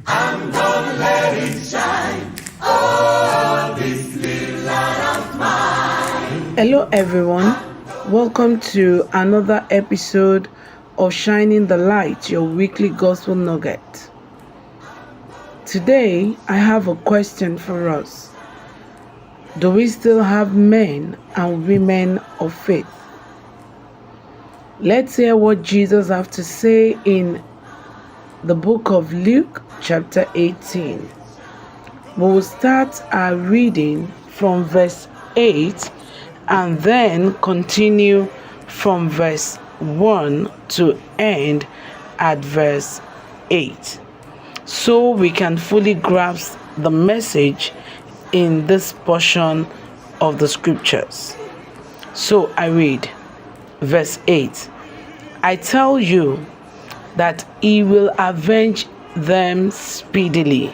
I'm gonna let it shine. Oh, this little light of mine. Hello everyone, welcome to another episode of Shining the Light, your weekly gospel nugget. Today I have a question for us. Do we still have men and women of faith? Let's hear what Jesus has to say in the book of Luke chapter 18. We will start our reading from verse 8 and then continue from verse 1 to end at verse 8, so we can fully grasp the message in this portion of the scriptures. So I read verse 8. I tell you that he will avenge them speedily.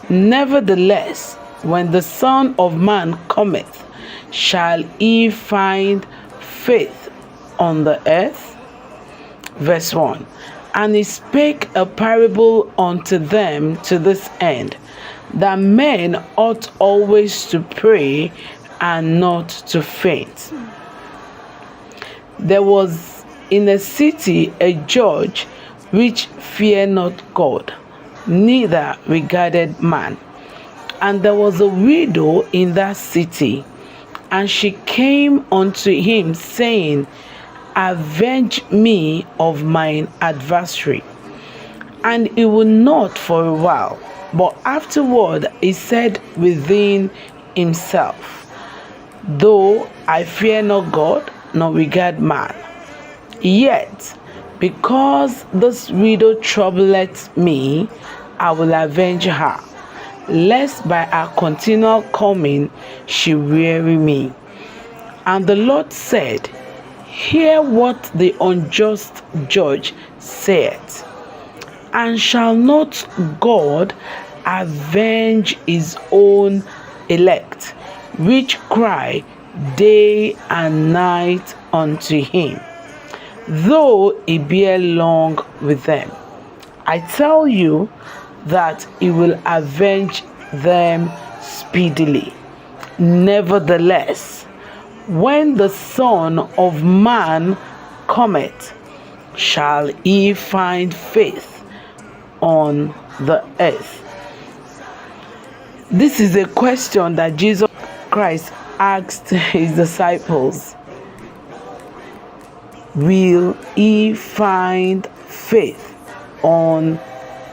Nevertheless, when the Son of Man cometh, shall he find faith on the earth? Verse 1. And he spake a parable unto them to this end, that men ought always to pray and not to faint. There was in a city a judge which feared not God, neither regarded man. And there was a widow in that city, and she came unto him, saying, Avenge me of mine adversary. And he would not for a while, but afterward he said within himself, Though I fear not God, nor regard man, yet because this widow troubleth me, I will avenge her, lest by her continual coming she weary me. And the Lord said, Hear what the unjust judge saith. And shall not God avenge his own elect, which cry day and night unto him, though he bear long with them? I tell you that he will avenge them speedily. Nevertheless, when the Son of Man cometh, shall he find faith on the earth? This is a question that Jesus Christ asked his disciples. Will he find faith on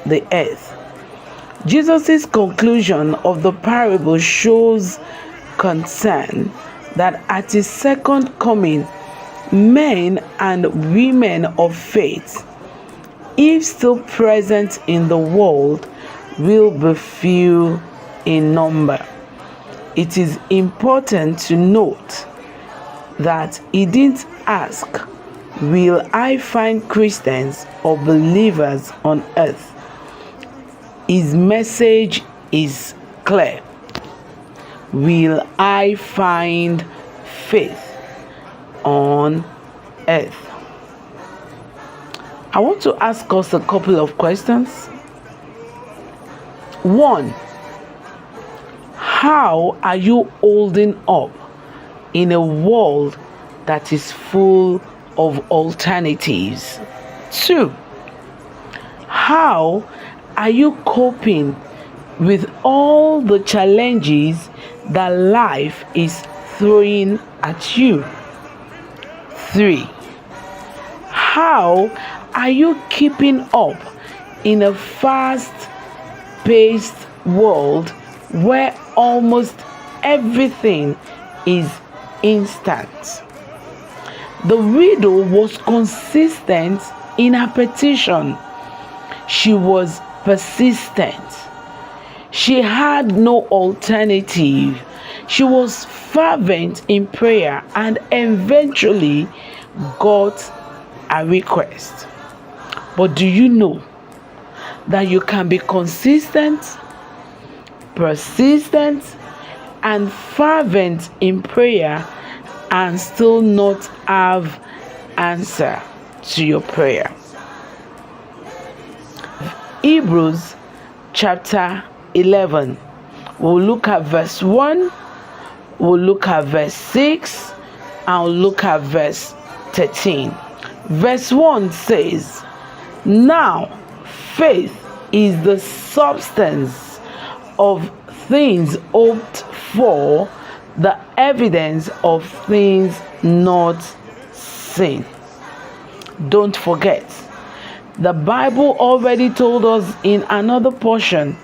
the earth? Jesus' conclusion of the parable shows concern that at his second coming, men and women of faith, if still present in the world, will be few in number. It is important to note that he didn't ask, Will I find Christians or believers on earth? His message is clear. Will I find faith on earth? I want to ask us a couple of questions. 1. How are you holding up in a world that is full of alternatives? 2. How are you coping with all the challenges that life is throwing at you? 3. How are you keeping up in a fast-paced world where almost everything is instant? The widow was consistent in her petition. She was persistent. She had no alternative. She was fervent in prayer and eventually got a request. But do you know that you can be consistent, persistent, and fervent in prayer and still not have answer to your prayer? Hebrews chapter 11. We'll look at verse 1, we'll look at verse 6, and we'll look at verse 13. Verse 1 says, "Now faith is the substance of things hoped for, the evidence of things not seen." Don't forget, the Bible already told us in another portion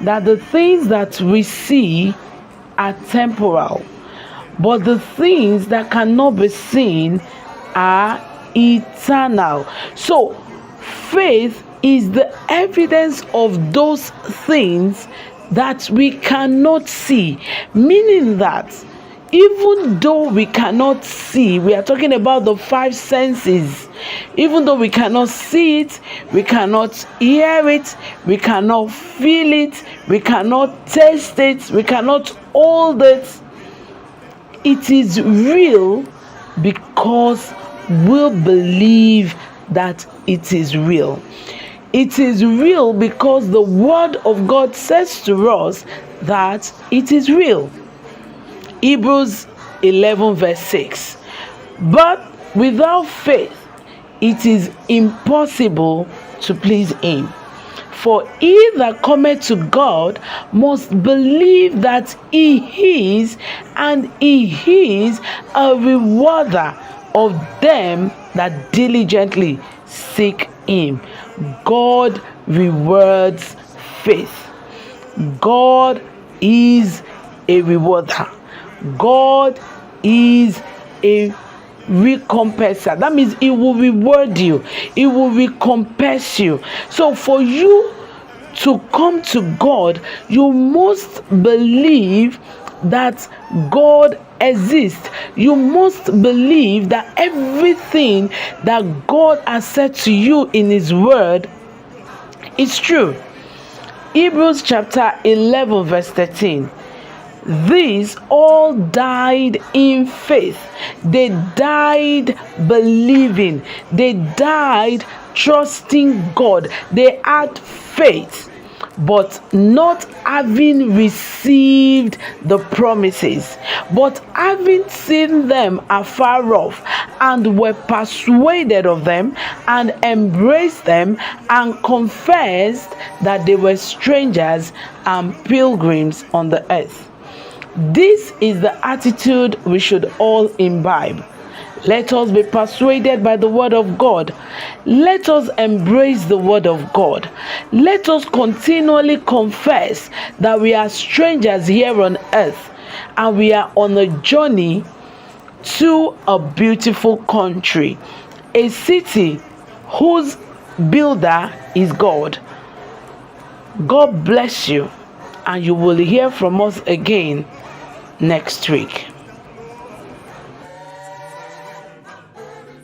that the things that we see are temporal, but the things that cannot be seen are eternal. So, faith is the evidence of those things that we cannot see, meaning that even though we cannot see, we are talking about the five senses. Even though we cannot see it, we cannot hear it, we cannot feel it, we cannot taste it, we cannot hold it, it is real because we believe that it is real. It is real because the word of God says to us that it is real. Hebrews 11 verse 6. "But without faith it is impossible to please him. For he that cometh to God must believe that he is, and he is a rewarder of them that diligently seek him." God rewards faith. God is a rewarder. God is a recompenser. That means he will reward you, he will recompense you. So for you to come to God, you must believe that God exists. You must believe that everything that God has said to you in his word is true. Hebrews chapter 11 verse 13. "These all died in faith." They died believing. They died trusting God. They had faith, but not having received the promises, but having seen them afar off, and were persuaded of them, and embraced them, and confessed that they were strangers and pilgrims on the earth. This is the attitude we should all imbibe. Let us be persuaded by the word of God. Let us embrace the word of God. Let us continually confess that we are strangers here on earth, and we are on a journey to a beautiful country, a city whose builder is God. God bless you, and you will hear from us again next week.